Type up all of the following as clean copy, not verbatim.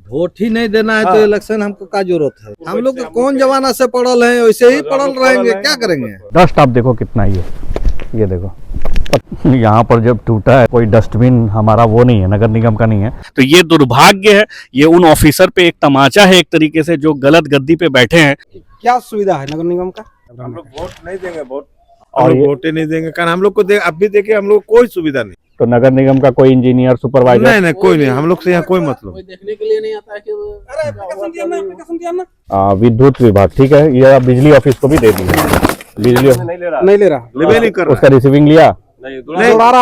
Vote ही नहीं देना है तो इलेक्शन हमको क्या जरूरत है? हम लोग तो कौन जमाना से पड़ल है, वैसे ही पड़ल रहेंगे, क्या करेंगे? डस्ट आप देखो कितना ही है, ये देखो यहाँ पर जब टूटा है कोई डस्टबिन हमारा वो नहीं है, नगर निगम का नहीं है। तो ये दुर्भाग्य है, ये उन ऑफिसर पे एक तमाचा है एक तरीके से जो गलत गद्दी पे बैठे हैं। क्या सुविधा है नगर निगम का? हम लोग वोट नहीं देंगे, और वोट ही नहीं देंगे, कारण हम लोग को अब भी देखिए हम लोग कोई सुविधा नहीं। तो नगर निगम का कोई इंजीनियर सुपरवाइजर नहीं, कोई नहीं, हम लोग से यहाँ कोई मतलब देखने के लिए नहीं आता है कि विद्युत विभाग, ठीक है, ये बिजली ऑफिस को भी दे दी है। बिजली नहीं ले रहा, लेवे नहीं कर रहा, उसका रिसीविंग लिया नहीं रहा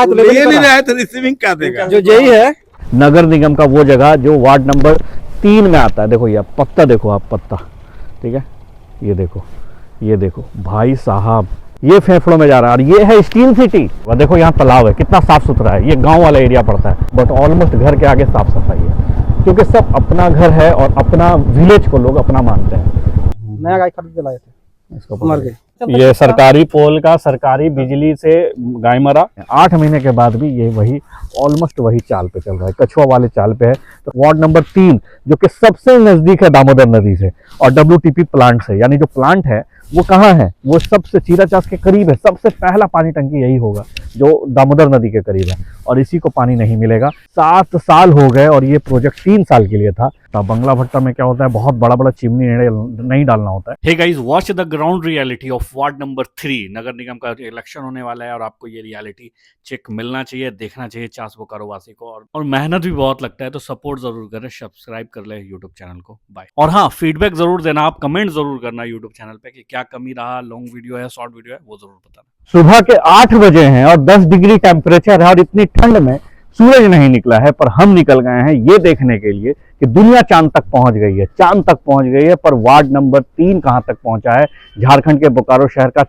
है तो रिसीविंग क्या देगा? जो यही है नगर निगम का वो जगह जो वार्ड नंबर 3 में आता है। देखो ये पत्ता देखो आप, पत्ता, ठीक है, ये देखो भाई साहब, ये फेफड़ों में जा रहा है। और ये है स्टील सिटी, और देखो यहाँ तालाब है, कितना साफ सुथरा है। ये गांव वाला एरिया पड़ता है, बट ऑलमोस्ट घर के आगे साफ सफाई है, क्योंकि सब अपना घर है और अपना विलेज को लोग अपना मानते हैं। नया गाय खरीद के लाए थे, इसको मर गए। ये सरकारी पोल का, सरकारी बिजली से गाय मरा। 8 महीने के बाद भी ये वही ऑलमोस्ट वही चाल पे चल रहा है, कछुआ वाले चाल पे है। तो वार्ड नंबर 3 जो कि सबसे नजदीक है दामोदर नदी से और WTP प्लांट से, यानी जो प्लांट है वो कहाँ है, वो सबसे चीराचास के करीब है। सबसे पहला पानी टंकी यही होगा जो दामोदर नदी के करीब है, और इसी को पानी नहीं मिलेगा। 7 साल हो गए और ये प्रोजेक्ट 3 साल के लिए था। बंगला भट्टा में क्या होता है, बहुत बड़ा बड़ा चिमनी नहीं डालना होता है। Hey guys, watch the ground reality of ward number 3। नगर निगम का इलेक्शन होने वाला है और आपको ये रियलिटी चेक मिलना चाहिए, देखना चाहिए चास बोकारो वासी को। और मेहनत भी बहुत लगता है, तो सपोर्ट जरूर करें, सब्सक्राइब कर ले यूट्यूब चैनल को। बाय। और हाँ, फीडबैक जरूर देना, आप कमेंट जरूर करना यूट्यूब चैनल पे कि क्या कमी रहा, लॉन्ग वीडियो है, शॉर्ट वीडियो है, वो जरूर बताना। सुबह के 8 बजे हैं और 10 डिग्री टेम्परेचर है, और इतनी ठंड में सूरज नहीं निकला है, पर हम निकल गए हैं ये देखने के लिए कि दुनिया चांद तक पहुंच गई है। चांद तक पहुंच गई है, पर वार्ड नंबर 3 कहां तक पहुंचा है? झारखंड के बोकारो शहर का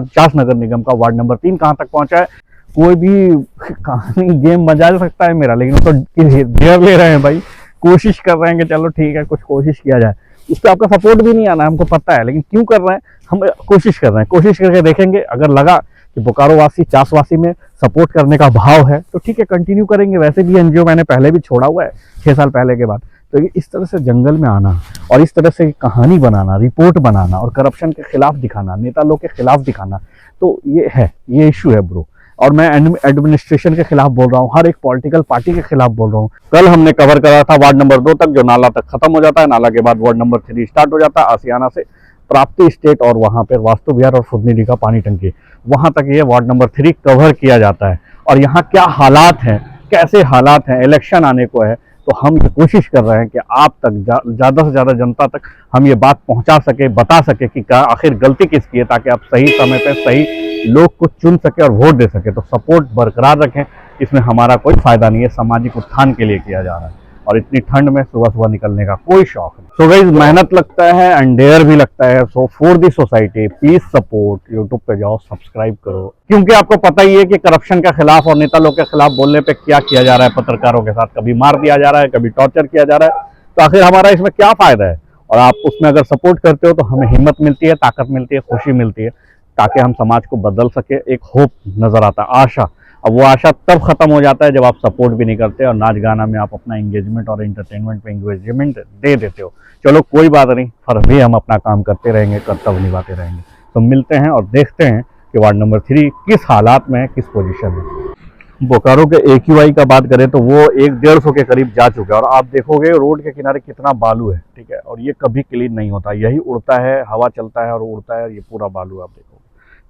चास नगर निगम का वार्ड नंबर 3 कहां तक पहुंचा है? कोई भी कहानी गेम मजा सकता है मेरा, लेकिन तो डेयर ले रहे हैं भाई, कोशिश कर रहे हैं कि चलो ठीक है कुछ कोशिश किया जाए। इस पर आपका सपोर्ट भी नहीं आना, हमको पता है, लेकिन क्यों कर रहे हैं, हम कोशिश कर रहे हैं। कोशिश करके देखेंगे, अगर लगा कि बोकारो वासी, चास वासी में सपोर्ट करने का भाव है तो ठीक है, कंटिन्यू करेंगे। वैसे भी एनजीओ मैंने पहले भी छोड़ा हुआ है 6 साल पहले के बाद। तो इस तरह से जंगल में आना और इस तरह से कहानी बनाना, रिपोर्ट बनाना और करप्शन के खिलाफ दिखाना, नेता लोग के खिलाफ दिखाना, तो ये इश्यू है ब्रो। और मैं एडमिनिस्ट्रेशन के खिलाफ बोल रहा हूँ, हर एक पॉलिटिकल पार्टी के खिलाफ बोल रहा हूँ। कल हमने कवर करा था वार्ड नंबर 2 तक, जो नाला तक खत्म हो जाता है, नाला के बाद वार्ड नंबर 3 स्टार्ट हो जाता है, आसियाना से प्राप्ति स्टेट और वहां पर वास्तु विहार और फुदनीडी का पानी टंकी, वहां तक ये वार्ड नंबर 3 कवर किया जाता है। और यहाँ क्या हालात हैं, कैसे हालात हैं, इलेक्शन आने को है, तो हम ये कोशिश कर रहे हैं कि आप तक ज़्यादा से ज़्यादा जनता तक हम ये बात पहुंचा सके, बता सके कि क्या आखिर गलती किसकी है, ताकि आप सही समय पे सही लोग को चुन सके और वोट दे सके। तो सपोर्ट बरकरार रखें, इसमें हमारा कोई फायदा नहीं है, सामाजिक उत्थान के लिए किया जा रहा है। और इतनी ठंड में सुबह सुबह निकलने का कोई शौक नहीं। सो गाइस, मेहनत लगता है एंड डेयर भी लगता है। So for the society please support, YouTube पे जाओ, सब्सक्राइब करो, क्योंकि आपको पता ही है कि करप्शन के खिलाफ और नेता लोग के खिलाफ बोलने पे क्या किया जा रहा है पत्रकारों के साथ। कभी मार दिया जा रहा है, कभी टॉर्चर किया जा रहा है, तो आखिर हमारा इसमें क्या फायदा है? और आप उसमें अगर सपोर्ट करते हो तो हमें हिम्मत मिलती है, ताकत मिलती है, खुशी मिलती है, ताकि हम समाज को बदल सके। एक होप नजर आता है, आशा। अब वो आशा तब खत्म हो जाता है जब आप सपोर्ट भी नहीं करते और नाच गाना में आप अपना एंगेजमेंट और एंटरटेनमेंट पे एंगेजमेंट दे देते हो। चलो कोई बात नहीं, फिर भी हम अपना काम करते रहेंगे, कर्तव्य निभाते रहेंगे। तो मिलते हैं और देखते हैं कि वार्ड नंबर 3 किस हालात में है, किस पोजीशन में। बोकारो के AQI का बात करें तो वो 1-150 के करीब जा चुका है। और आप देखोगे रोड के किनारे कितना बालू है, ठीक है, और ये कभी क्लीन नहीं होता, यही उड़ता है, हवा चलता है और उड़ता है, ये पूरा बालू आप देखोगे।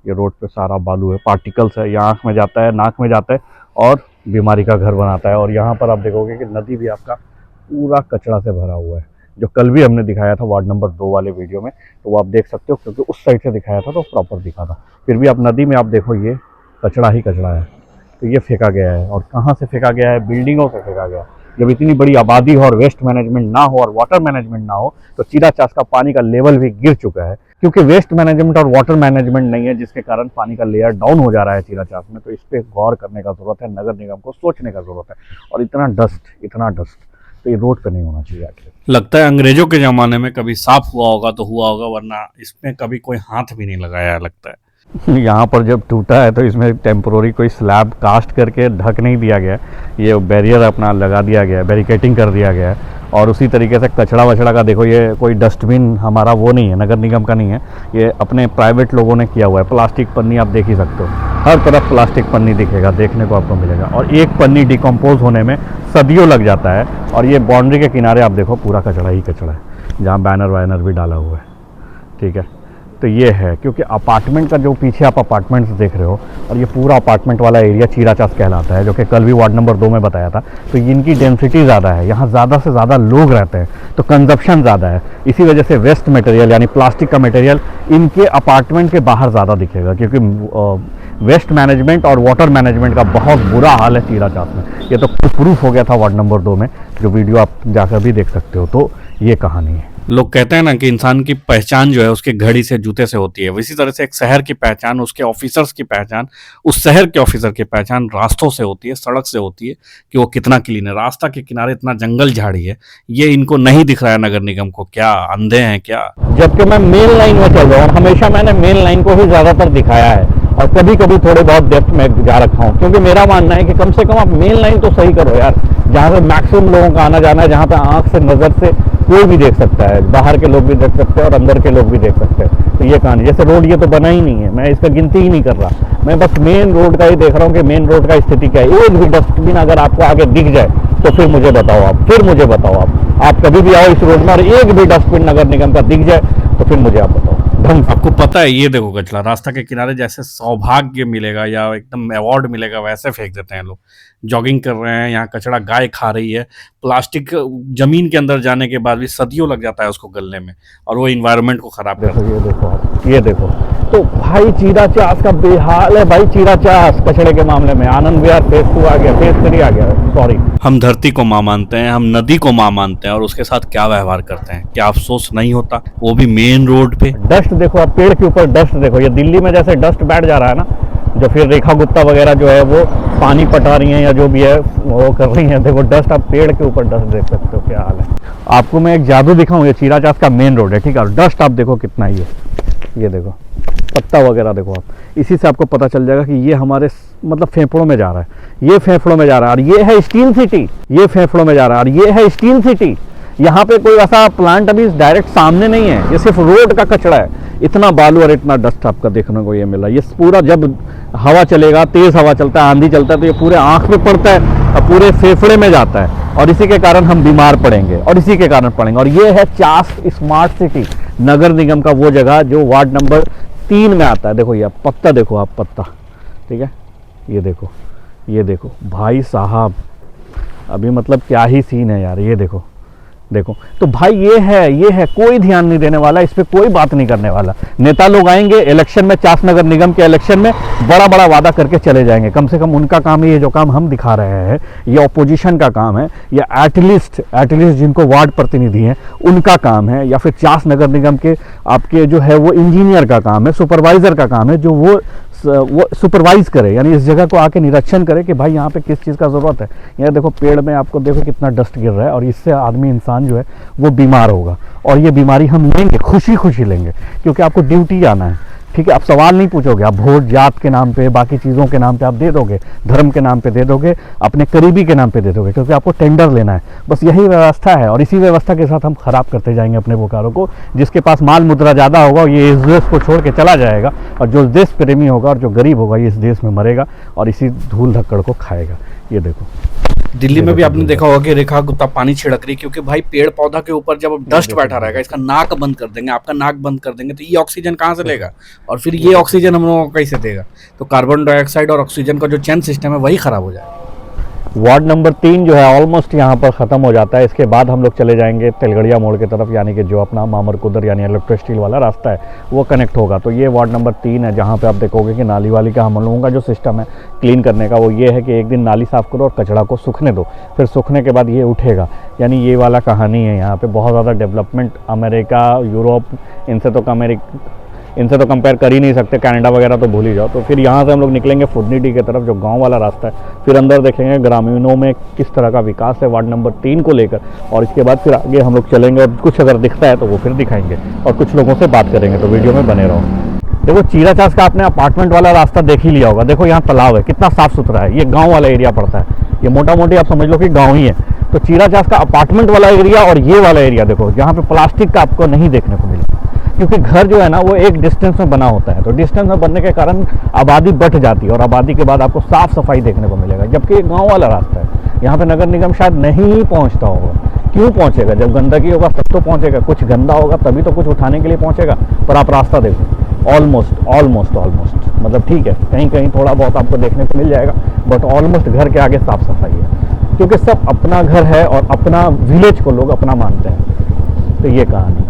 ये रोड पे सारा बालू है, पार्टिकल्स है, ये आँख में जाता है, नाक में जाता है और बीमारी का घर बनाता है। और यहाँ पर आप देखोगे कि नदी भी आपका पूरा कचरा से भरा हुआ है, जो कल भी हमने दिखाया था वार्ड नंबर 2 वाले वीडियो में, तो वो आप देख सकते हो, क्योंकि उस साइड से दिखाया था तो प्रॉपर दिखा था। फिर भी आप नदी में आप देखो, ये कचरा ही कचरा है, तो ये फेंका गया है। और कहाँ से फेंका गया है? बिल्डिंगों से फेंका गया। जब इतनी बड़ी आबादी हो और वेस्ट मैनेजमेंट ना हो और वाटर मैनेजमेंट ना हो, तो चीराचास का पानी का लेवल भी गिर चुका है, क्योंकि वेस्ट मैनेजमेंट और वाटर मैनेजमेंट नहीं है, जिसके कारण पानी का लेयर डाउन हो जा रहा है चीराचास में। तो इस पर गौर करने का जरूरत है, नगर निगम को सोचने का जरूरत है। और इतना डस्ट तो ये रोड पे नहीं होना चाहिए। आखिर लगता है अंग्रेजों के जमाने में कभी साफ हुआ होगा तो हुआ होगा, वरना इसमें कभी कोई हाथ भी नहीं लगाया लगता है। यहाँ पर जब टूटा है तो इसमें टेम्पोररी कोई स्लैब कास्ट करके ढक नहीं दिया गया, ये बैरियर अपना लगा दिया गया, बैरिकेटिंग कर दिया गया है। और उसी तरीके से कचड़ा वचड़ा का देखो, ये कोई डस्टबिन हमारा वो नहीं है, नगर निगम का नहीं है, ये अपने प्राइवेट लोगों ने किया हुआ है। प्लास्टिक पन्नी आप देख ही सकते हो, हर तरफ प्लास्टिक पन्नी दिखेगा, देखने को आपको मिलेगा। और एक पन्नी डिकम्पोज होने में सदियों लग जाता है। और ये बाउंड्री के किनारे आप देखो पूरा कचड़ा ही कचड़ा है, जहाँ बैनर वैनर भी डाला हुआ है, ठीक है। तो ये है, क्योंकि अपार्टमेंट का जो पीछे आप अपार्टमेंट्स देख रहे हो, और ये पूरा अपार्टमेंट वाला एरिया चीराचास कहलाता है, जो कि कल भी वार्ड नंबर 2 में बताया था। तो इनकी डेंसिटी ज़्यादा है, यहाँ ज़्यादा से ज़्यादा लोग रहते हैं, तो कंजप्शन ज़्यादा है। इसी वजह से वेस्ट मटेरियल यानी प्लास्टिक का मटेरियल इनके अपार्टमेंट के बाहर ज़्यादा दिखेगा, क्योंकि वेस्ट मैनेजमेंट और वाटर मैनेजमेंट का बहुत बुरा हाल है चीराचास में। ये तो प्रूफ हो गया था वार्ड नंबर 2 में, जो वीडियो आप जाकर भी देख सकते हो। तो ये कहानी है। लोग कहते हैं ना कि इंसान की पहचान जो है उसके घड़ी से जूते से होती है, इसी तरह से एक शहर की पहचान, उसके ऑफिसर्स की पहचान, उस शहर के ऑफिसर की पहचान रास्तों से होती है, सड़क से होती है कि वो कितना क्लीन है। रास्ता के किनारे इतना जंगल झाड़ी है, ये इनको नहीं दिख रहा है नगर निगम को। क्या अंधे हैं क्या? जबकि मैं मेन लाइन में चल रहा हूँ, हमेशा मैंने मेन लाइन को ही ज़्यादातर दिखाया है, और कभी कभी थोड़े बहुत डेप्थ में जा रखा हूँ, क्योंकि मेरा मानना है कि कम से कम आप मेन लाइन तो सही करो यार, जहाँ से मैक्सिमम लोगों का आना जाना है, जहाँ पे आँख से नज़र से कोई भी देख सकता है, बाहर के लोग भी देख सकते हैं और अंदर के लोग भी देख सकते हैं। तो ये कहानी, जैसे रोड ये तो बना ही नहीं है, मैं इसका गिनती ही नहीं कर रहा, मैं बस मेन रोड का ही देख रहा हूँ कि मेन रोड का स्थिति क्या है। एक भी डस्टबिन अगर आपको आगे दिख जाए तो फिर मुझे बताओ आप कभी भी आओ इस रोड में और एक भी डस्टबिन नगर निगम का दिख जाए तो फिर मुझे आप बताओ। आपको पता है, ये देखो कचरा रास्ता के किनारे, जैसे सौभाग्य मिलेगा या एकदम अवार्ड मिलेगा वैसे फेंक देते हैं लोग। जॉगिंग कर रहे हैं, यहाँ कचरा गाय खा रही है, प्लास्टिक जमीन के अंदर जाने के बाद भी सदियों लग जाता है उसको गलने में, और वो इन्वायरमेंट को खराब करता है। ये देखो तो भाई चीराचास का बेहाल है भाई, चीराचास कचड़े के मामले में। आनंद विहार फेज 2 आ गया, फेज 3 आ गया, सॉरी। हम धरती को माँ मानते हैं, हम नदी को माँ मानते हैं, और उसके साथ क्या व्यवहार करते हैं। क्या अफसोस नहीं होता, वो भी मेन रोड पे। डस्ट देखो आप, पेड़ के ऊपर डस्ट देखो, ये दिल्ली में जैसे डस्ट बैठ जा रहा है ना, जो फिर रेखा गुप्ता वगैरह जो है वो पानी पटा रही हैं या जो भी है वो कर रही हैं, देखो डस्ट, आप पेड़ के ऊपर डस्ट देख सकते हो, क्या हाल है। आपको मैं एक जादू दिखाऊं, ये चीराचास का मेन रोड है, ठीक है, और डस्ट आप देखो कितना ही है, ये देखो पत्ता वगैरह देखो आप, इसी से आपको पता चल जाएगा कि ये हमारे मतलब फेफड़ों में जा रहा है, ये फेफड़ों में जा रहा है, और ये है स्टील सिटी, ये फेफड़ों में जा रहा है, और ये है स्टील सिटी। यहाँ पे कोई ऐसा प्लांट अभी डायरेक्ट सामने नहीं है, ये सिर्फ रोड का कचरा है। इतना बालू और इतना डस्ट आपका देखने को ये मिला। ये पूरा जब हवा चलेगा, तेज हवा चलता है, आंधी चलता है, तो ये पूरे आंख पे पड़ता है और पूरे फेफड़े में जाता है, और इसी के कारण हम बीमार पड़ेंगे, और इसी के कारण पड़ेंगे। और ये है चास स्मार्ट सिटी नगर निगम का वो जगह जो वार्ड नंबर 3 में आता है। देखो ये पत्ता देखो आप, पत्ता, ठीक है, ये देखो भाई साहब, अभी मतलब क्या ही सीन है यार, ये देखो तो भाई ये है कोई ध्यान नहीं देने वाला, इस पे कोई बात नहीं करने वाला। नेता लोग आएंगे इलेक्शन में, चास नगर निगम के इलेक्शन में बड़ा वादा करके चले जाएंगे। कम से कम उनका काम है, ये जो काम हम दिखा रहे हैं ये ऑपोजिशन का काम है, या एटलीस्ट जिनको वार्ड प्रतिनिधि हैं उनका काम है, या फिर चास नगर निगम के आपके जो है वो इंजीनियर का काम है, सुपरवाइजर का काम है, जो वो सुपरवाइज करे, यानी इस जगह को आके निरीक्षण करे कि भाई यहाँ पे किस चीज़ का ज़रूरत है। यहाँ देखो पेड़ में आपको देखो कितना डस्ट गिर रहा है, और इससे आदमी इंसान जो है वो बीमार होगा, और ये बीमारी हम लेंगे, खुशी लेंगे, क्योंकि आपको ड्यूटी आना है, ठीक है। आप सवाल नहीं पूछोगे, आप वोट जात के नाम पे, बाकी चीज़ों के नाम पे आप दे दोगे, धर्म के नाम पे दे दोगे, अपने करीबी के नाम पे दे दोगे, क्योंकि आपको टेंडर लेना है। बस यही व्यवस्था है, और इसी व्यवस्था के साथ हम खराब करते जाएंगे अपने बोकारो को। जिसके पास माल मुद्रा ज़्यादा होगा ये इस देश को छोड़ के चला जाएगा, और जो देश प्रेमी होगा और जो गरीब होगा ये इस देश में मरेगा और इसी धूल धक्कड़ को खाएगा। ये देखो दिल्ली में भी आपने देखा होगा कि रेखा गुप्ता पानी छिड़क रही, क्योंकि भाई पेड़ पौधा के ऊपर जब डस्ट बैठा रहेगा, इसका नाक बंद कर देंगे, आपका नाक बंद कर देंगे, तो ये ऑक्सीजन कहाँ से लेगा, और फिर ये ऑक्सीजन हम लोगों को कैसे देगा। तो कार्बन डाइऑक्साइड और ऑक्सीजन का जो चैन सिस्टम है वही खराब हो जाएगा। वार्ड नंबर 3 जो है ऑलमोस्ट यहाँ पर ख़त्म हो जाता है। इसके बाद हम लोग चले जाएंगे तेलगड़िया मोड़ की तरफ, यानी कि जो अपना मामरकुदर यानी इलेक्ट्रो स्टील वाला रास्ता है वो कनेक्ट होगा। तो ये वार्ड नंबर 3 है, जहाँ पे आप देखोगे कि नाली वाली का हम लोगों का जो सिस्टम है क्लीन करने का वो ये है कि एक दिन नाली साफ़ करो और कचरा को सूखने दो, फिर सूखने के बाद ये उठेगा। यानी ये वाला कहानी है। यहाँ पर बहुत ज़्यादा डेवलपमेंट अमेरिका, यूरोप, इनसे तो कंपेयर कर ही नहीं सकते, कनाडा वगैरह तो भूल ही जाओ। तो फिर यहाँ से हम लोग निकलेंगे फुडनीडी की तरफ, जो गांव वाला रास्ता है, फिर अंदर देखेंगे ग्रामीणों में किस तरह का विकास है वार्ड नंबर 3 को लेकर, और इसके बाद फिर आगे हम लोग चलेंगे और कुछ अगर दिखता है तो वो फिर दिखाएंगे और कुछ लोगों से बात करेंगे। तो वीडियो में बने रहो। देखो चीराचास का आपने अपार्टमेंट वाला रास्ता देख ही लिया होगा। देखो यहाँ तालाब है, कितना साफ सुथरा है, ये गाँव वाला एरिया पड़ता है, ये मोटा मोटी आप समझ लो कि गाँव ही है। तो चीराचास का अपार्टमेंट वाला एरिया और ये वाला एरिया देखो, जहाँ पे प्लास्टिक का आपको नहीं देखने को मिलेगा, क्योंकि घर जो है ना वो एक डिस्टेंस में बना होता है, तो डिस्टेंस में बनने के कारण आबादी बढ़ जाती है और आबादी के बाद आपको साफ सफाई देखने को मिलेगा। जबकि ये गाँव वाला रास्ता है, यहाँ पे नगर निगम शायद नहीं पहुँचता होगा। क्यों पहुँचेगा? जब गंदगी होगा तब तो पहुँचेगा, कुछ गंदा होगा तभी तो कुछ उठाने के लिए पहुँचेगा। पर आप रास्ता देखो, ऑलमोस्ट मतलब ठीक है, कहीं कहीं थोड़ा बहुत आपको देखने को मिल जाएगा, बट ऑलमोस्ट घर के आगे साफ सफाई है, क्योंकि सब अपना घर है और अपना विलेज को लोग अपना मानते हैं। तो ये कहानी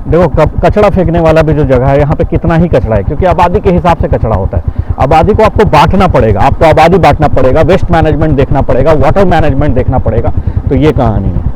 देखो, कचरा फेंकने वाला भी जो जगह है, यहाँ पे कितना ही कचरा है, क्योंकि आबादी के हिसाब से कचरा होता है। आबादी को आपको बांटना पड़ेगा, आपको आबादी बांटना पड़ेगा, वेस्ट मैनेजमेंट देखना पड़ेगा, वाटर मैनेजमेंट देखना पड़ेगा। तो ये कहानी है।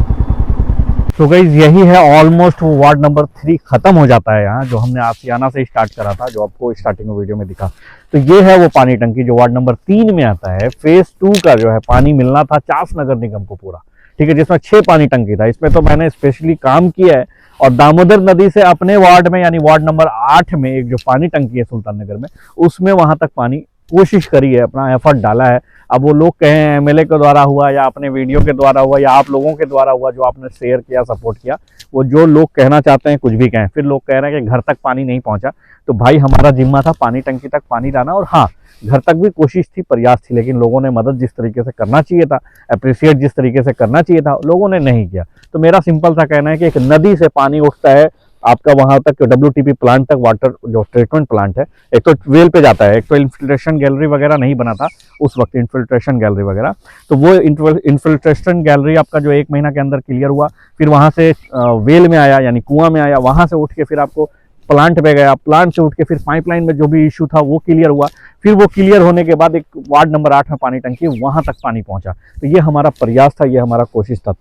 तो गाइस यही है, ऑलमोस्ट वार्ड नंबर 3 खत्म हो जाता है यहाँ, जो हमने आसियाना से स्टार्ट करा था, जो आपको स्टार्टिंग में वीडियो में दिखा। तो ये है वो पानी टंकी जो वार्ड नंबर 3 में आता है। फेज 2 का जो है पानी मिलना था चास नगर निगम को पूरा, ठीक है, जिसमें 6 पानी टंकी था। इसमें तो मैंने स्पेशली काम किया है और दामोदर नदी से अपने वार्ड में यानी वार्ड नंबर 8 में एक जो पानी टंकी है सुल्तान नगर में, उसमें वहां तक पानी कोशिश करी है, अपना एफर्ट डाला है। अब वो लोग कहें एमएलए के द्वारा हुआ या अपने वीडियो के द्वारा हुआ या आप लोगों के द्वारा हुआ जो आपने शेयर किया, सपोर्ट किया, वो जो लोग कहना चाहते हैं कुछ भी कहें। फिर लोग कह रहे हैं कि घर तक पानी नहीं पहुंचा, तो भाई हमारा जिम्मा था पानी टंकी तक पानी लाना, और हाँ घर तक भी कोशिश थी, प्रयास थी, लेकिन लोगों ने मदद जिस तरीके से करना चाहिए था, अप्रिशिएट जिस तरीके से करना चाहिए था, लोगों ने नहीं किया। तो मेरा सिंपल सा कहना है कि एक नदी से पानी उठता है आपका वहां तक WTP प्लांट तक, वाटर जो ट्रीटमेंट प्लांट है, एक तो वेल पे जाता है, एक तो इन्फिल्ट्रेशन गैलरी वगैरह नहीं बना था उस वक्त, इन्फिल्ट्रेशन गैलरी वगैरह, तो वो इन्फिल्ट्रेशन गैलरी आपका जो 1 महीना के अंदर क्लियर हुआ, फिर वहां से वेल में आया यानी कुआं में आया, वहां से उठ के फिर आपको प्लांट पे गया, प्लांट से उठ के फिर पाइपलाइन में जो भी इशू था वो क्लियर हुआ, फिर वो क्लियर होने के बाद एक वार्ड नंबर 8 में पानी टंकी, वहां तक पानी पहुंचा। तो ये हमारा प्रयास था, ये हमारा कोशिश था।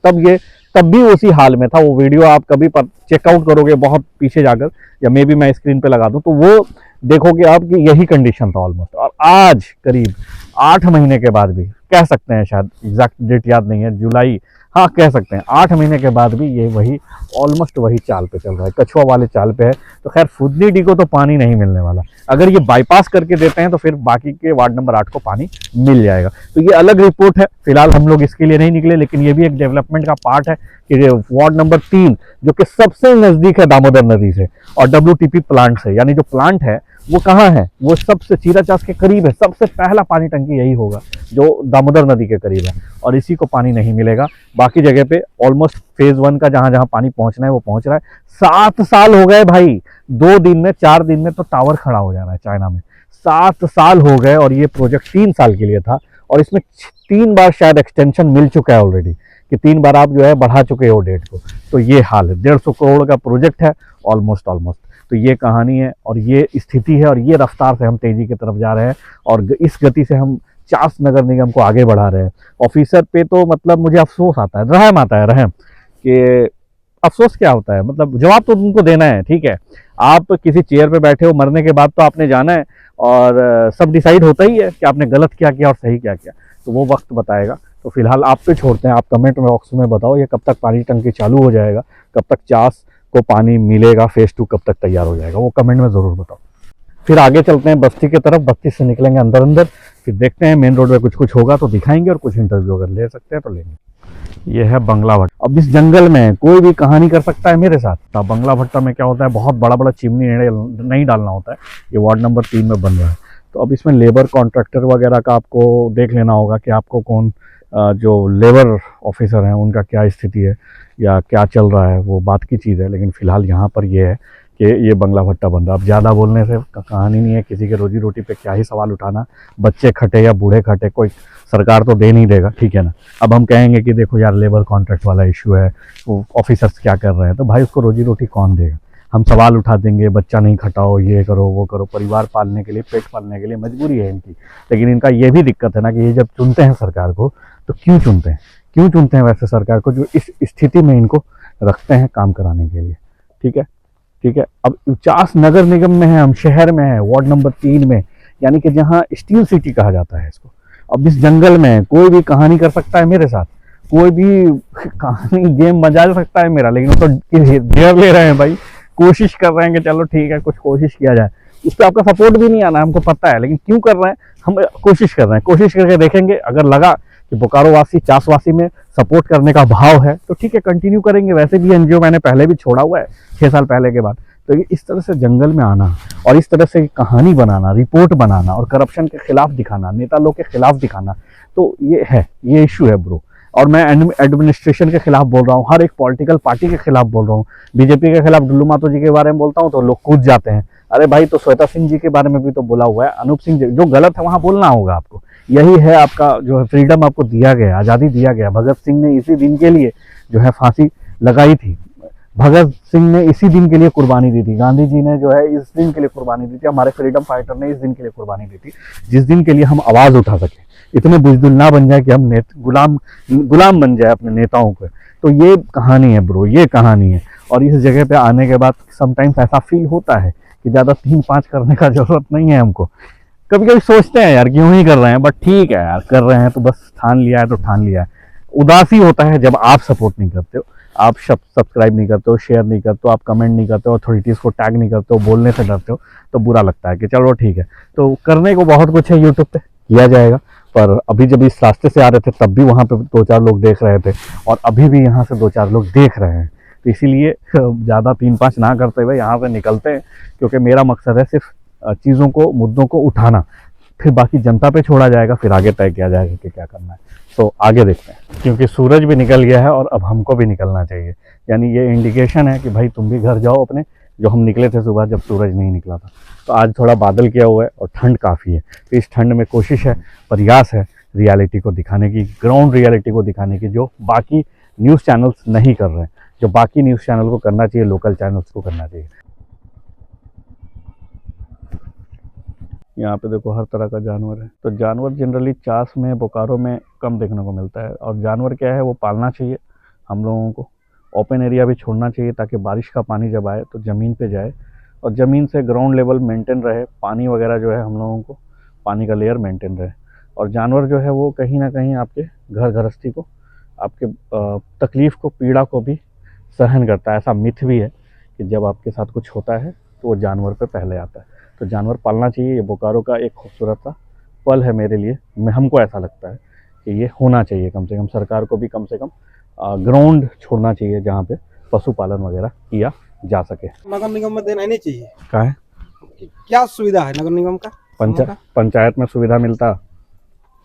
तब भी उसी हाल में था। वो वीडियो आप कभी चेकआउट करोगे बहुत पीछे जाकर, या मे बी मैं स्क्रीन पे लगा दूं, तो वो देखोगे आप कि यही कंडीशन था ऑलमोस्ट। और आज करीब 8 महीने के बाद भी, कह सकते हैं शायद एग्जैक्ट डेट याद नहीं है, जुलाई, हाँ कह सकते हैं 8 महीने के बाद भी ये वही ऑलमोस्ट वही चाल पे चल रहा है, कछुआ वाले चाल पे है। तो खैर फुदनी डी को तो पानी नहीं मिलने वाला, अगर ये बाईपास करके देते हैं तो फिर बाकी के वार्ड नंबर 8 को पानी मिल जाएगा। तो ये अलग रिपोर्ट है, फिलहाल हम लोग इसके लिए नहीं निकले, लेकिन ये भी एक डेवलपमेंट का पार्ट है कि वार्ड नंबर 3 जो कि सबसे नजदीक है दामोदर नदी से और WTP प्लांट से, यानी जो प्लांट है वो कहाँ है, वो सबसे चीराचास के करीब है। सबसे पहला पानी टंकी यही होगा जो दामोदर नदी के करीब है, और इसी को पानी नहीं मिलेगा। बाकी जगह पे ऑलमोस्ट फेज 1 का जहां जहां पानी पहुंचना है वो पहुंच रहा है। 7 साल हो गए भाई, 2 दिन में 4 दिन में तो टावर खड़ा हो जा रहा है चाइना में। 7 साल हो गए और ये प्रोजेक्ट 3 साल के लिए था, और इसमें 3 बार शायद एक्सटेंशन मिल चुका है ऑलरेडी, कि 3 बार आप जो है बढ़ा चुके हो डेट को। तो ये हाल है, 150 करोड़ का प्रोजेक्ट है ऑलमोस्ट। तो ये कहानी है और ये स्थिति है, और ये रफ्तार से हम तेजी की तरफ जा रहे हैं, और इस गति से हम चास नगर निगम को आगे बढ़ा रहे हैं। ऑफिसर पे तो मतलब मुझे अफसोस आता है, रहम आता है, रहम कि अफसोस क्या होता है, मतलब जवाब तो उनको देना है, ठीक है। आप किसी चेयर पे बैठे हो, मरने के बाद तो आपने जाना है, और सब डिसाइड होता ही है कि आपने गलत क्या किया और सही क्या किया, तो वो वक्त बताएगा। तो फिलहाल आप पे छोड़ते हैं, आप कमेंट बॉक्स में बताओ ये कब तक पानी टंकी चालू हो जाएगा, कब तक चास को पानी मिलेगा, फेज 2 कब तक तैयार हो जाएगा, वो कमेंट में ज़रूर बताओ। फिर आगे चलते हैं बस्ती की तरफ, बस्ती से निकलेंगे अंदर, फिर देखते हैं मेन रोड में कुछ होगा तो दिखाएंगे, और कुछ इंटरव्यू अगर ले सकते हैं तो लेंगे। ये है बंगला भट्टा। अब इस जंगल में कोई भी कहानी कर सकता है मेरे साथ। तो बंगला भट्टा में क्या होता है, बहुत बड़ा बड़ा चिमनी नहीं डालना होता है, ये वार्ड नंबर 3 में बन रहा है। तो अब इसमें लेबर कॉन्ट्रैक्टर वगैरह का आपको देख लेना होगा कि आपको कौन जो लेबर ऑफिसर हैं उनका क्या स्थिति है या क्या चल रहा है, वो बात की चीज़ है। लेकिन फ़िलहाल यहाँ पर ये है कि ये बंगला भट्टा बन रहा है। अब ज़्यादा बोलने से कहानी नहीं है, किसी के रोजी रोटी पे क्या ही सवाल उठाना, बच्चे खटे या बूढ़े खटे, कोई सरकार तो दे नहीं देगा, ठीक है ना। अब हम कहेंगे कि देखो यार लेबर कॉन्ट्रैक्ट वाला इशू है, वो ऑफिसर्स क्या कर रहे हैं, तो भाई उसको रोजी रोटी कौन देगा। हम सवाल उठा देंगे, बच्चा नहीं खटाओ, ये करो वो करो, परिवार पालने के लिए, पेट पालने के लिए मजबूरी है इनकी। लेकिन इनका ये भी दिक्कत है ना कि ये जब चुनते हैं सरकार को तो क्यों चुनते हैं वैसे सरकार को जो इस स्थिति में इनको रखते हैं काम कराने के लिए, ठीक है। अब चास नगर निगम में है, हम शहर में है, वार्ड नंबर 3 में, यानी कि जहाँ स्टील सिटी कहा जाता है इसको। अब इस जंगल में कोई भी कहानी कर सकता है मेरे साथ, कोई भी कहानी गेम बजा सकता है मेरा, लेकिन वो तो डेयर ले रहे हैं भाई, कोशिश कर रहे हैं कि चलो ठीक है कुछ कोशिश किया जाए। इस पर आपका सपोर्ट भी नहीं आना, हमको पता है, लेकिन क्यों कर रहे हैं, हम कोशिश कर रहे हैं, कोशिश करके देखेंगे। अगर लगा कि बोकारो वासी चास वासी में सपोर्ट करने का भाव है तो ठीक है, कंटिन्यू करेंगे। वैसे भी एनजीओ मैंने पहले भी छोड़ा हुआ है 6 साल पहले के बाद। तो ये इस तरह से जंगल में आना और इस तरह से कहानी बनाना, रिपोर्ट बनाना और करप्शन के खिलाफ दिखाना, नेता लोग के खिलाफ दिखाना, तो ये है, ये इशू है ब्रो। और मैं एडमिनिस्ट्रेशन के खिलाफ बोल रहा हूँ, हर एक पॉलिटिकल पार्टी के खिलाफ बोल रहा हूँ। बीजेपी के खिलाफ डुल्लू मातो जी के बारे में बोलता हूँ तो लोग कूद जाते हैं। अरे भाई, तो श्वेता सिंह जी के बारे में भी तो बोला हुआ है, अनूप सिंह जी, जो गलत है वहां बोलना होगा आपको। यही है आपका जो है फ्रीडम आपको दिया गया, आज़ादी दिया गया। भगत सिंह ने इसी दिन के लिए जो है फांसी लगाई थी, भगत सिंह ने इसी दिन के लिए कुर्बानी दी थी, गांधी जी ने जो है इस दिन के लिए कुर्बानी दी थी, हमारे फ्रीडम फाइटर ने इस दिन के लिए कुर्बानी दी थी, जिस दिन के लिए हम आवाज़ उठा सके। इतने बुजदिल ना बन जाए कि हम गुलाम बन जाए अपने नेताओं के। तो ये कहानी है ब्रो, ये कहानी है। और इस जगह पे आने के बाद समटाइम्स ऐसा फील होता है कि ज़्यादा 3-5 करने का जरूरत नहीं है हमको। कभी कभी सोचते हैं यार क्यों ही कर रहे हैं, बट ठीक है यार, कर रहे हैं तो बस ठान लिया है तो ठान लिया है। उदासी होता है जब आप सपोर्ट नहीं करते हो, आप सब्सक्राइब नहीं करते हो, शेयर नहीं करते हो, आप कमेंट नहीं करते हो, अथॉरिटीज़ को टैग नहीं करते हो, बोलने से डरते हो, तो बुरा लगता है कि चलो ठीक है। तो करने को बहुत कुछ है, यूट्यूब पे किया जाएगा। पर अभी जब इस रास्ते से आ रहे थे तब भी वहाँ पे 2-4 लोग देख रहे थे और अभी भी यहाँ से 2-4 लोग देख रहे हैं। तो इसीलिए ज़्यादा 3-5 ना करते हुए यहाँ से निकलते हैं, क्योंकि मेरा मकसद है सिर्फ चीज़ों को, मुद्दों को उठाना, फिर बाकी जनता पे छोड़ा जाएगा, फिर आगे तय किया जाएगा कि क्या करना है। तो आगे देखते हैं, क्योंकि सूरज भी निकल गया है और अब हमको भी निकलना चाहिए। यानी ये इंडिकेशन है कि भाई तुम भी घर जाओ अपने, जो हम निकले थे सुबह जब सूरज नहीं निकला था। तो आज थोड़ा बादल किया हुआ है और ठंड काफ़ी है। तो इस ठंड में कोशिश है, प्रयास है रियलिटी को दिखाने की, ग्राउंड रियलिटी को दिखाने की, जो बाकी न्यूज़ चैनल्स नहीं कर रहे हैं, जो बाकी न्यूज़ चैनल को करना चाहिए, लोकल चैनल्स को करना चाहिए। यहाँ पे देखो हर तरह का जानवर है। तो जानवर जनरली चास में, बोकारो में कम देखने को मिलता है। और जानवर क्या है, वो पालना चाहिए हम लोगों को। ओपन एरिया भी छोड़ना चाहिए ताकि बारिश का पानी जब आए तो ज़मीन पे जाए और ज़मीन से ग्राउंड लेवल मेंटेन रहे, पानी वगैरह जो है हम लोगों को, पानी का लेयर मेंटेन रहे। और जानवर जो है वो कहीं ना कहीं आपके घर गृहस्थी को, आपके तकलीफ़ को, पीड़ा को भी सहन करता है। ऐसा मिथ भी है कि जब आपके साथ कुछ होता है तो वो जानवर पे पहले आता है। तो जानवर पालना चाहिए। ये बोकारो का एक खूबसूरत सा पल है मेरे लिए। हमको ऐसा लगता है कि ये होना चाहिए। कम से कम सरकार को भी कम से कम ग्राउंड छोड़ना चाहिए जहाँ पे पशुपालन वगैरह किया जा सके। नगर निगम में देना ही नहीं चाहिए। क्या है, क्या सुविधा है नगर निगम का? पंचायत में सुविधा मिलता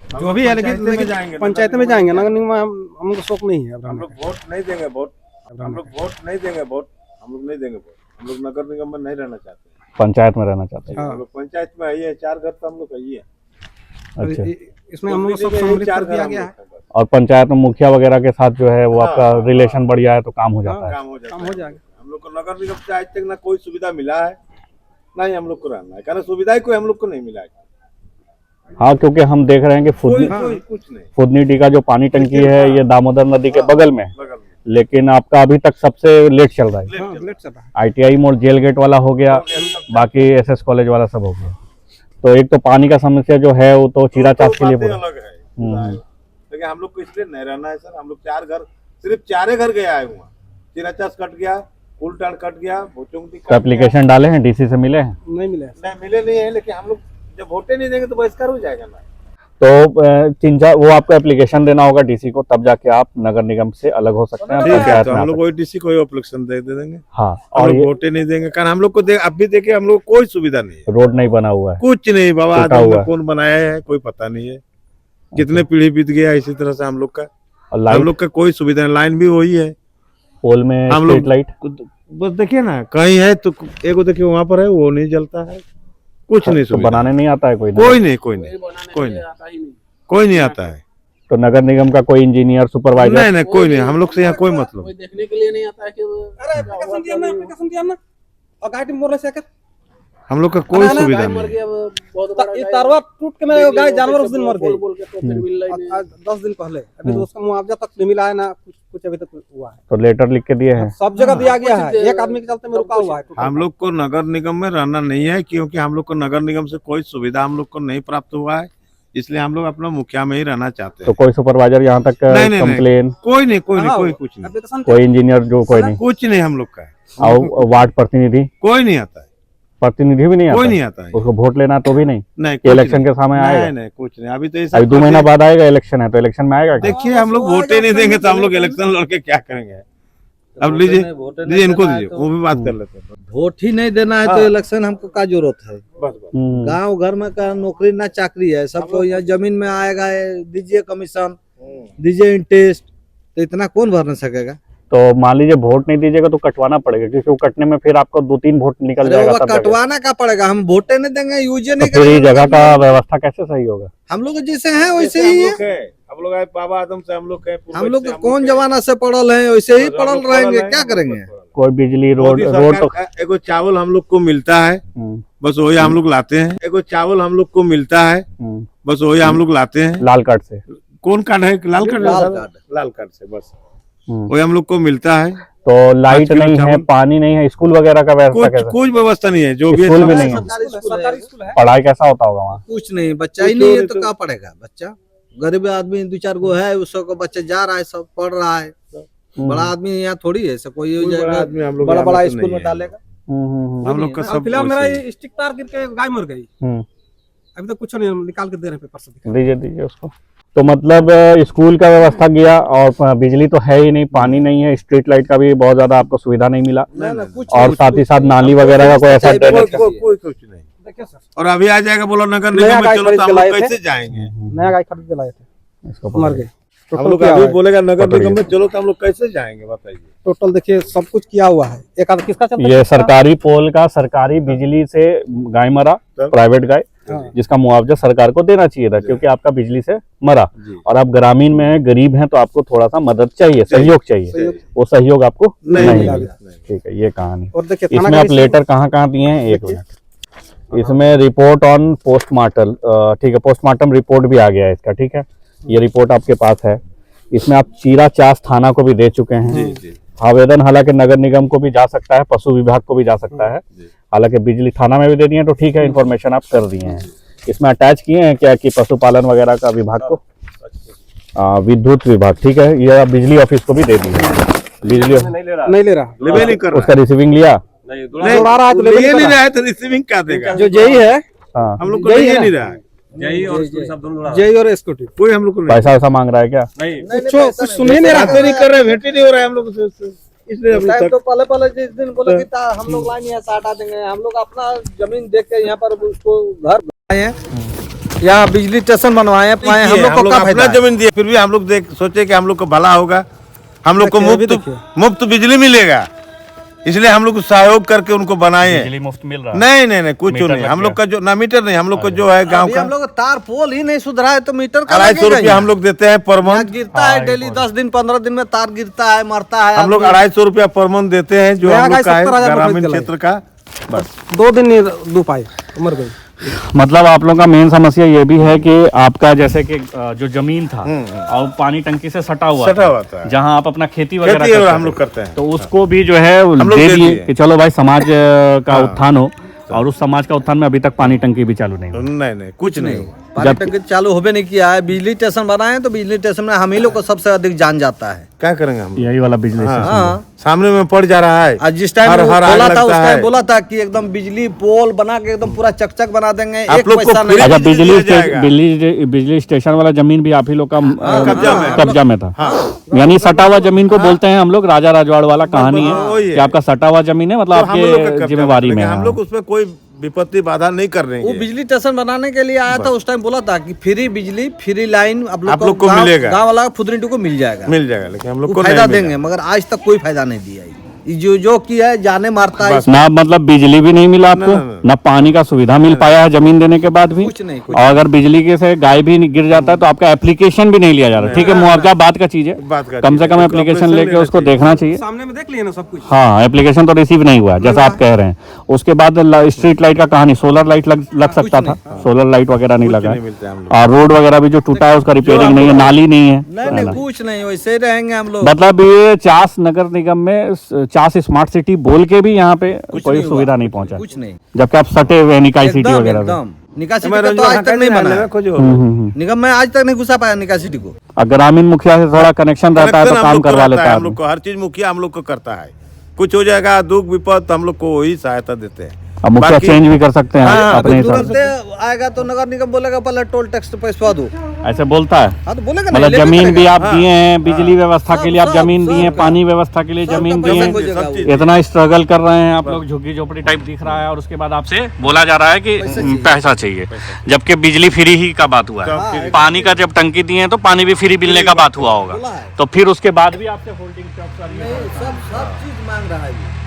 जो भी है, लेकिन पंचायत में जाएंगे, नगर निगम में हमको शौक नहीं है। हम लोग वोट नहीं देंगे, हम लोग नहीं देंगे वोट, हम लोग नगर निगम में नहीं रहना चाहते, पंचायत में रहना चाहते हैं। हम लोग पंचायत में आई है, 4 घर तो हम लोग का ही है। अच्छा, इसमें हम लोग सब सम्मिलित कर दिया गया है। और पंचायत में मुखिया वगैरह के साथ जो है वो आपका रिलेशन बढ़िया है तो काम हो जाता है। काम हो जाएगा। हम लोग को नगर निगम से आज तक ना कोई सुविधा मिला है, ना ही हम लोग को रहना है, कारण सुविधा ही कोई हम लोग को नहीं मिला है। हाँ, क्योंकि हम देख रहे हैं कि फुदनी का जो पानी टंकी है ये दामोदर नदी के बगल में, लेकिन आपका अभी तक सबसे लेट चल रहा है। ITI मोड़ जेल गेट वाला हो गया, बाकी SS कॉलेज वाला सब हो गया। तो एक तो पानी का समस्या जो है वो तो चीरा चास के लिए पूरा अलग है। लेकिन हम लोग को इसलिए नहीं रहना है सर। हम लोग 4 घर, सिर्फ 4 घर गया है वहाँ। चीरा चास कट गया, फुलटाड़ कट गया, तो एप्लीकेशन डाले हैं, DC से मिले हैं? नहीं मिले नहीं है। लेकिन हम लोग जब वोटे नहीं देंगे तो बहिष्कार हो जाएगा ना। तो 3-4 वो आपको एप्लीकेशन देना होगा DC को, तब जाके आप नगर निगम से अलग हो सकते हैं। तो हम लोग कोई DC को एप्लीकेशन दे देंगे। हाँ, और वोटे नहीं देंगे, कारण हम लोग को अब भी देखे हम लोग कोई सुविधा नहीं है। रोड नहीं बना हुआ है, कुछ नहीं बाबा, कौन बनाया है कोई पता नहीं है। कितने पीढ़ी बीत गया इसी तरह से हम लोग का। हम लोग का कोई सुविधा नहीं। लाइन भी वही है, पोल में हम लोग लाइट बस देखिए ना, कहीं है तो एक देखिए वहाँ पर है, वो नहीं जलता है, कुछ नहीं तो बनाने नहीं आता है कोई नहीं आता है। तो नगर निगम का कोई इंजीनियर, सुपरवाइजर नहीं, कोई नहीं। हम लोग से यहाँ कोई मतलब देखने के लिए नहीं आता है कि अरे एप्लीकेशन दिया ना और गाय बोल रहे से हम लोग का कोई सुविधा नहीं। ये तारवा टूट के मेरे गाय जानवर उस दिन मर गई, बोल के तो फिर मिल रही नहीं। 10 दिन पहले। अभी तो उसका मुआवजा तक नहीं मिला है ना, कुछ अभी तक हुआ है। तो लेटर लिख के दिए हैं, सब जगह दिया गया है। एक आदमी के चलते में रुका हुआ है। हम लोग को नगर निगम में रहना नहीं है, क्योंकि हम लोग को नगर निगम से कोई सुविधा हम लोग को नहीं प्राप्त हुआ है। इसलिए हम लोग अपना मुखिया में ही रहना चाहते हैं। तो कोई सुपरवाइजर यहाँ तक कंप्लेन? कोई नहीं, कुछ नहीं। कोई इंजीनियर जो, कोई नहीं, कुछ नहीं हम लोग का है। और वार्ड प्रतिनिधि कोई नहीं आता है। प्रतिनिधि भी नहीं आता कोई नहीं आता है। उसको वोट लेना तो भी नहीं नहीं कि इलेक्शन के समय आएगा? नहीं कुछ नहीं। अभी तो ऐसा अभी 2 महीना बाद आएगा इलेक्शन है, तो इलेक्शन में आएगा क्या? देखिए हम लोग वोटे नहीं देंगे तो हम लोग इलेक्शन लड़के क्या करेंगे? अब लीजिए इनको दीजिए, वो भी बात कर लेते हैं। वोट ही नहीं देना है तो इलेक्शन हमको क्या जरूरत है? बस गांव घर में का नौकरी ना चाकरी है, सबको यहाँ जमीन में आएगा, दीजिए कमीशन, दीजिए इंटरेस्ट, तो इतना कौन भर नहीं सकेगा? तो मान लीजिए वोट नहीं दीजिएगा तो कटवाना पड़ेगा, क्योंकि वो कटने में फिर आपको 2-3 वोट निकल अरे जाएगा वो तब जाके। कटवाना का पड़ेगा, हम वोटे नहीं देंगे, यूजे नहीं तो फिर ये करेंगे। जगह का व्यवस्था कैसे सही होगा? हम लोग जैसे हैं वैसे ही है। हम लोग आए बाबा आदम से, हम लोग हम लोग कौन जमाना से पड़ल है, वैसे ही पड़ल रहेंगे, क्या करेंगे? कोई बिजली रोड तो एगो चावल हम लोग को मिलता है, बस वही हम लोग लाते हैं। एगो चावल हम लोग को मिलता है, बस वही हम लोग लाते हैं। लाल कार्ड से कौन कार्ड है? लाल कार्ड। लाल कार्ड से बस वही हम लोग को मिलता है। तो लाइट नहीं है, पानी नहीं है, स्कूल वगैरह का व्यवस्था कैसा? कोई व्यवस्था नहीं है। जो भी स्कूल भी नहीं है, सरकारी स्कूल है, पढ़ाई कैसा होता होगा वहाँ? कुछ नहीं, बच्चा ही नहीं है तो क्या पढ़ेगा बच्चा? गरीब आदमी 2-4 गो है, उसको बच्चा जा रहा है, सब पढ़ रहा है। बड़ा आदमी यहाँ थोड़ी है, सब कोई बड़ा बड़ा स्कूल में डालेगा। हम लोग का सब फिलहाल मेरा वैसे ही। स्टिक तार गिर के गाय मर गई, अभी तक कुछ नहीं, हम निकाल के दे रहे हैं पेपर से। दीजिए उसको। तो मतलब स्कूल का व्यवस्था गया, और बिजली तो है ही नहीं, पानी नहीं है, स्ट्रीट लाइट का भी बहुत ज्यादा आपको सुविधा नहीं मिला, और साथ ही साथ नाली वगैरह का कोई ऐसा ड्रेनेज। कोई कुछ नहीं। देखिए सर, और अभी आ जाएगा, बोलो नगर निगम में चलो तो हम लोग कैसे जाएंगे? नया गाय खरीद के लाए थे, इसको मर गए। हम लोग अभी बोलेगा नगर निगम में चलो तो हम लोग कैसे जाएंगे बताइए? टोटल देखिए सब कुछ किया हुआ है। एक आधा किसका चलता है? ये सरकारी पोल का, सरकारी बिजली से गाय मरा, प्राइवेट गाय, जिसका मुआवजा सरकार को देना चाहिए था, क्योंकि आपका बिजली से मरा, और आप ग्रामीण में हैं, गरीब हैं, तो आपको थोड़ा सा मदद चाहिए, सहयोग चाहिए, वो सहयोग आपको नहीं मिला। ठीक है, ये कहानी। और देखिए इसमें आप लेटर कहाँ दिए हैं? 1 मिनट। इसमें रिपोर्ट ऑन पोस्टमार्टम, ठीक है, पोस्टमार्टम रिपोर्ट भी आ गया है इसका। ठीक है, ये रिपोर्ट आपके पास है। इसमें आप चीरा चास थाना को भी दे चुके हैं। आवेदन हालांकि नगर निगम को भी जा सकता है, पशु विभाग को भी जा सकता है, हालांकि बिजली थाना में भी दे दिए, तो ठीक है, इन्फॉर्मेशन आप कर दिए हैं। इसमें अटैच किए हैं क्या कि पशुपालन वगैरह का विभाग को, विद्युत विभाग, ठीक है, ये आप बिजली ऑफिस को भी दे दिए। बिजली नहीं ले रहा, लेवे नहीं कर रहा उसका रिसीविंग लिया? नहीं, उड़ा रहा है तो ले नहीं रहा है तो रिसीविंग क्या देगा? जो जेई है, हाँ, हम लोग को ले नहीं रहा है। जेई और एसक्यूटिव कोई हम लोग को नहीं। पैसा वैसा मांग रहा है क्या? कुछ सुन ही नहीं रहा, बात नहीं कर रहे, भेंट ही नहीं हो रहा है हम लोग से, इसलिए अभी टाइम तक तो पहले जिस दिन बोले कि हम लोग लाइन यहाँ से हटा देंगे, हम लोग अपना जमीन देख के यहाँ पर उसको घर बनाए हैं, यहाँ बिजली स्टेशन बनवाए हैं, पाए हम लोग को क्या अपना फायदा है? जमीन दिए, फिर भी हम लोग सोचे कि हम लोग को भला होगा, हम लोग को मुफ्त बिजली मिलेगा, इसलिए हम लोग सहयोग करके उनको बनाए हैं। बिजली मुफ्त मिल रहा है? नहीं कुछ नहीं। हम लोग का जो ना मीटर नहीं, हम लोग को जो है गांव अभी का हम लोग तार पोल ही नहीं सुधरा है तो मीटर का 250 रुपया हम लोग देते हैं पर यहाँ मंथ। गिरता है डेली 10 दिन 15 दिन में तार गिरता है, मरता है। हम लोग 250 रुपया पर मंथ देते हैं, जो नया हम लोग गाय का है 70,000 ग्रामीण रुपए क्षेत्र का। बस 2 दिन नहीं दो पाए, मर गई। मतलब आप लोगों का मेन समस्या ये भी है कि आपका जैसे कि जो जमीन था और पानी टंकी से सटा हुआ था, जहां आप अपना खेती वगैरह खेती करते हम लोग थे, करते हैं, तो उसको भी जो है लोग दे दे दिए दिए। कि चलो भाई समाज का उत्थान हो, और उस समाज का उत्थान में अभी तक पानी टंकी भी चालू नहीं हुई। नहीं कुछ नहीं। पानी टंकी चालू होबे नहीं किया है। बिजली स्टेशन बनाए तो बिजली स्टेशन में हम ही लोग को सबसे अधिक जान जाता है। क्या करेंगे हम? यही वाला बिजली हाँ, सामने में पड़ जा रहा है। आज जिस टाइम हर बोला आग था लगता उस है। टाइम बोला था कि एकदम बिजली पोल बना के एकदम पूरा चकचक बना देंगे, आप एक लोग को पैसा नहीं। अच्छा, बिजली दिया जाएगा। बिजली स्टेशन वाला जमीन भी आप ही लोग का कब्जा में। कब्जा में था, यानी सटा हुआ जमीन को बोलते हैं हम लोग, राजा राजवाड़ वाला कहानी वही है है। कि आपका सटा हुआ जमीन है, मतलब तो हम लोग का आपके कब्जा जिम्मेवारी में, में लेकिन है। हम लोग उसमें कोई विपत्ति बाधा नहीं कर रहे वो हैं। बिजली स्टेशन बनाने के लिए आया था, उस टाइम बोला था कि फ्री बिजली फ्री लाइन आप आप लोग को मिलेगा। गाँव वाला फुदरिंटू को मिल जाएगा, लेकिन हम लोग वो को फायदा नहीं देंगे, मगर आज तक कोई फायदा नहीं दिया है। जो किया है जाने मारता है। ना मतलब बिजली भी नहीं मिला आपको, ना पानी का सुविधा मिल पाया है जमीन देने के बाद भी, कुछ नहीं, कुछ और अगर बिजली के से गाय भी गिर जाता है तो आपका एप्लीकेशन भी नहीं लिया जा रहा। ठीक है, मुआवजा बात का चीज है, कम से कम एप्लीकेशन लेके उसको देखना चाहिए। सामने में देख लिए ना सब कुछ। हाँ, एप्लीकेशन तो रिसीव नहीं हुआ जैसा आप कह रहे हैं। उसके बाद स्ट्रीट लाइट का कहानी, सोलर लाइट लग सकता था, सोलर लाइट वगैरह नहीं लगा, और रोड वगैरह भी जो टूटा है उसका रिपेयरिंग नहीं है, नाली नहीं है। नहीं कुछ नहीं, वैसे ही रहेंगे हम लोग। मतलब ये चास नगर निगम में चास स्मार्ट सिटी बोल के भी यहाँ पे कोई सुविधा नहीं पहुंचा, कुछ नहीं, जबकि आप सटे हुए निकाय सिटी एकदम वगैरह में। एकदम निकासी का तो आज तक नहीं बना है। निगम में आज तक नहीं घुसा पाया निकासी को। ग्रामीण मुखिया से थोड़ा कनेक्शन रहता है तो काम करवा लेता है हम लोग को, हर चीज मुखिया हम लोग को करता है। कुछ हो जाएगा दुख विपद हम लोग को वही सहायता देते हैं। अब मुखिया बाकी- चेंज भी कर सकते हैं हाँ, अपने हिसाब से। तुरंत आएगा तो नगर निगम बोलेगा पहले टोल टैक्स पैसा दो। ऐसे बोलता है। हाँ तो बोलेगा मतलब लेके जमीन भी करेगा। आप हाँ, दिए हैं, बिजली व्यवस्था के लिए आप सब- जमीन दिए हैं, सब पानी व्यवस्था के लिए सबका जमीन पैसा दिए हैं, खोजेगा सब वो। चीज। इतना स्ट्रगल कर रहे हैं आप लोग, झुग्गी झोपड़ी टाइप दिख रहा है, और उसके बाद आपसे बोला जा रहा है कि पैसा चाहिए, जबकि बिजली फ्री ही का बात हुआ सब है। फ्री। पानी का जब टंकी दिए हैं तो पानी भी फ्री मिलने का बात हुआ होगा, बोला है। तो फिर उसके बाद भी आपसे होल्डिंग टैक्स और ये नहीं, सब चीज मांग रहा है ये।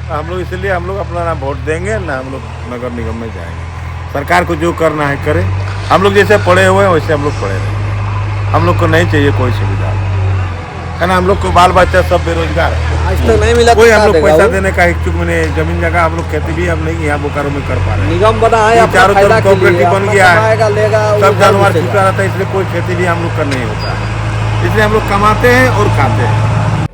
हम लोग इसलिए हम लोग अपना ना वोट देंगे ना हम लोग नगर निगम में जाएंगे। सरकार को जो करना है करे। हम लोग जैसे पढ़े हुए हैं वैसे हम लोग पढ़े रहेंगे। हम लोग को नहीं चाहिए कोई सुविधा, है ना। हम लोग को बाल बच्चा सब बेरोजगार है, आज तक नहीं मिला। कोई तो हम क्या लोग देगा पैसा वो? देने का इच्छुक में नहीं। जमीन जगह हम लोग खेती भी अब नहीं यहाँ बोकारो में कर पा रहे हैं। निगम बना है ये अपना चारों फायदा तरफ के लिए, कोऑपरेटिव बन अपना गया है। कमाएगा, लेगा, सब वो जानवर घुसेगा। छूटा रहता है, इसलिए कोई खेती भी हम लोग का नहीं होता है। इसलिए हम लोग कमाते हैं और खाते हैं।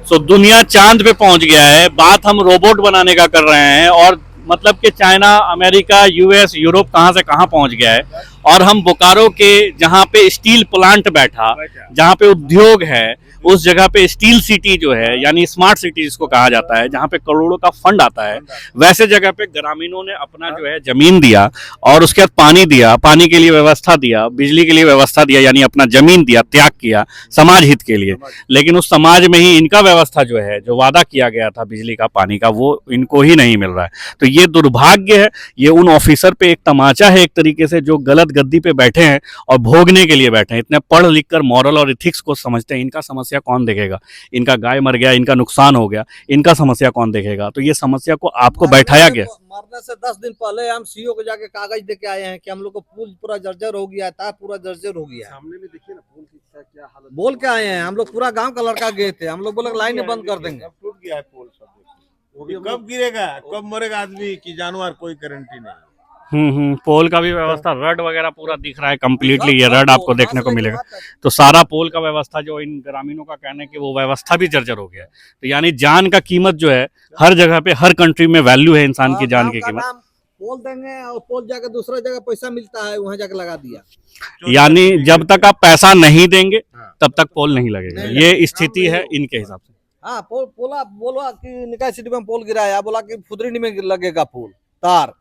तो दुनिया चांद पे पहुंच गया है। बात हम रोबोट बनाने का कर रहे हैं, और मतलब कि चाइना, अमेरिका, यूएस, यूरोप कहां से कहां पहुंच गया है, और हम बोकारो के जहां पे स्टील प्लांट बैठा, जहां पे उद्योग है, उस जगह पे स्टील सिटी जो है, यानी स्मार्ट सिटी जिसको कहा जाता है, जहां पे करोड़ों का फंड आता है, वैसे जगह पे ग्रामीणों ने अपना जो है जमीन दिया, और उसके बाद पानी दिया, पानी के लिए व्यवस्था दिया, बिजली के लिए व्यवस्था दिया, यानी अपना जमीन दिया, त्याग किया समाज हित के लिए। लेकिन उस समाज में ही इनका व्यवस्था जो है, जो वादा किया गया था बिजली का, पानी का, वो इनको ही नहीं मिल रहा है। तो ये दुर्भाग्य है, ये उन ऑफिसर पे एक तमाचा है एक तरीके से, जो गलत गद्दी पे बैठे हैं और भोगने के लिए बैठे हैं। इतने पढ़ लिख कर मॉरल और इथिक्स को समझते हैं। इनका समस्या कौन देखेगा? इनका गाय मर गया, इनका नुकसान हो गया, इनका समस्या कौन देखेगा? तो ये समस्या को आपको बैठाया गया। मरने से 10 दिन पहले हम सीओ को जाके कागज दे के आए हैं कि हम लोग को पुल पूरा जर्जर हो गया था, पूरा जर्जर हो गया। सामने में देखिए ना पुल की क्या हालत। बोल के आए हैं हम लोग, पूरा गांव का लड़का गए थे, हम लोग बोले लाइन बंद कर देंगे। अब टूट गया है पोल सब। वो भी कब गिरेगा, कब मरेगा आदमी की जानवर, कोई गारंटी नहीं। पोल का भी व्यवस्था, रड वगैरह पूरा दिख रहा है कंप्लीटली। ये रड आपको देखने को मिलेगा। तो सारा पोल का व्यवस्था, जो इन ग्रामीणों का कहना है कि वो व्यवस्था भी जर्जर हो गया है। तो यानी जान का कीमत जो है, हर जगह पे, हर कंट्री में वैल्यू है इंसान की जान की कीमत। पोल देंगे और पोल जाके दूसरा जगह पैसा मिलता है, वहाँ जाके लगा दिया। यानी जब तक आप पैसा नहीं देंगे तब तक पोल नहीं लगेगा। ये स्थिति है इनके हिसाब से। हाँ, पोला बोला कि निकाय सिटी में पोल गिराया, बोला कि फुदरी में लगेगा पोल तार,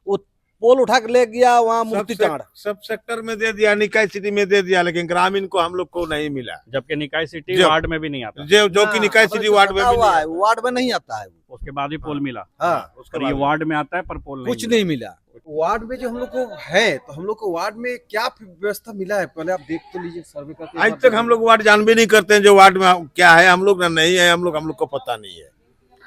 वो पोल उठा के ले गया वहाँ मूर्ति चाड़। सब सेक्टर में दे दिया, निकाय सिटी में दे दिया, लेकिन ग्रामीण को हम लोग को नहीं मिला। जबकि निकाय सिटी जब- वार्ड में भी नहीं आता, जो कि निकाय सिटी वार्ड में भी नहीं। वार्ड में नहीं आता है, उसके बाद ही पोल मिला। हाँ, उसके और ये बाद वार्ड में आता है पर पोल नहीं कुछ मिला। नहीं मिला। वार्ड में जो हम लोग को है, तो हम लोग को वार्ड में क्या व्यवस्था मिला है, पहले आप देख तो लीजिए सर्वे करके। आज तक हम लोग वार्ड जान भी नहीं करते हैं, जो वार्ड में क्या है हम लोग ना नहीं है, हम लोग को पता नहीं है।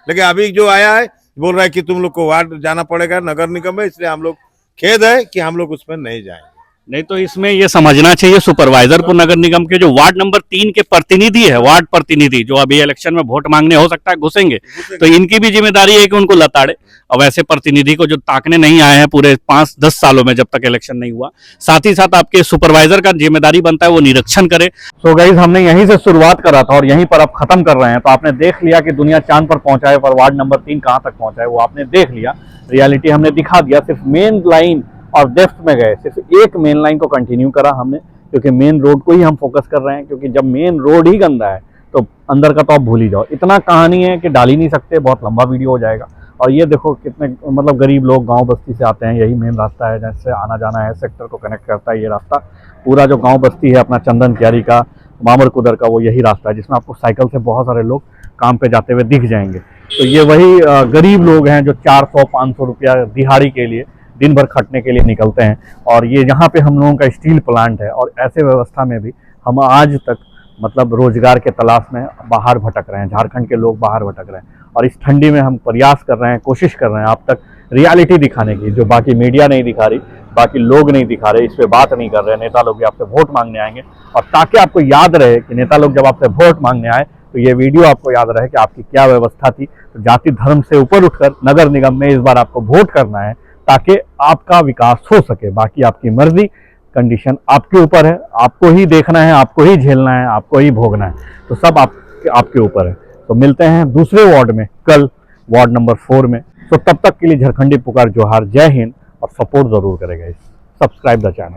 लेकिन अभी जो आया है बोल रहा है कि तुम लोग को वार्ड जाना पड़ेगा नगर निगम में, इसलिए हम लोग खेद है कि हम लोग उसमें नहीं जाएंगे। नहीं तो इसमें ये समझना चाहिए सुपरवाइजर को, नगर निगम के जो वार्ड नंबर 3 के प्रतिनिधि है, वार्ड प्रतिनिधि, जो अभी इलेक्शन में वोट मांगने हो सकता है घुसेंगे, तो इनकी भी जिम्मेदारी है कि उनको लताड़े। और वैसे प्रतिनिधि को जो ताकने नहीं आए हैं पूरे 5-10 सालों में, जब तक इलेक्शन नहीं हुआ, साथ ही साथ आपके सुपरवाइजर का जिम्मेदारी बनता है वो निरीक्षण करे। सो गाइस, हमने यहीं से शुरुआत करा था और यहीं पर अब खत्म कर रहे हैं। तो आपने देख लिया कि दुनिया चांद पर पहुंचा है, पर वार्ड नंबर 3 कहां तक पहुंचा है वो आपने देख लिया। रियलिटी हमने दिखा दिया। सिर्फ मेन लाइन और डेप्थ में गए, सिर्फ एक मेन लाइन को कंटिन्यू करा हमने, क्योंकि मेन रोड को ही हम फोकस कर रहे हैं। क्योंकि जब मेन रोड ही गंदा है तो अंदर का तो आप भूल ही जाओ। इतना कहानी है कि डाल ही नहीं सकते, बहुत लंबा वीडियो हो जाएगा। और ये देखो कितने मतलब गरीब लोग गांव बस्ती से आते हैं, यही मेन रास्ता है जैसे आना जाना है, सेक्टर को कनेक्ट करता है ये रास्ता। पूरा जो गांव बस्ती है अपना चंदन क्यारी का, मामर कुदर का, वो यही रास्ता है जिसमें आपको साइकिल से बहुत सारे लोग काम पे जाते हुए दिख जाएंगे। तो ये वही गरीब लोग हैं जो 400-500 रुपया दिहाड़ी के लिए दिन भर खटने के लिए निकलते हैं। और ये यहाँ पे हम लोगों का स्टील प्लांट है, और ऐसे व्यवस्था में भी हम आज तक मतलब रोजगार के तलाश में बाहर भटक रहे हैं। झारखंड के लोग बाहर भटक रहे हैं, और इस ठंडी में हम प्रयास कर रहे हैं, कोशिश कर रहे हैं आप तक रियलिटी दिखाने की, जो बाकी मीडिया नहीं दिखा रही, बाकी लोग नहीं दिखा रहे, इस पे बात नहीं कर रहे। नेता लोग भी आपसे वोट मांगने आएंगे, और ताकि आपको याद रहे कि नेता लोग जब आपसे वोट मांगने आए तो ये वीडियो आपको याद रहे कि आपकी क्या व्यवस्था थी। तो जाति धर्म से ऊपर उठकर नगर निगम में इस बार आपको वोट करना है ताकि आपका विकास हो सके। बाकी आपकी मर्जी, कंडीशन आपके ऊपर है, आपको ही देखना है, आपको ही झेलना है, आपको ही भोगना है। तो सब आपके ऊपर है। तो मिलते हैं दूसरे वार्ड में कल, वार्ड नंबर 4 में। तो तब तक के लिए झारखंडी पुकार जोहार, जय हिंद, और सपोर्ट जरूर करेगा। Subscribe the channel.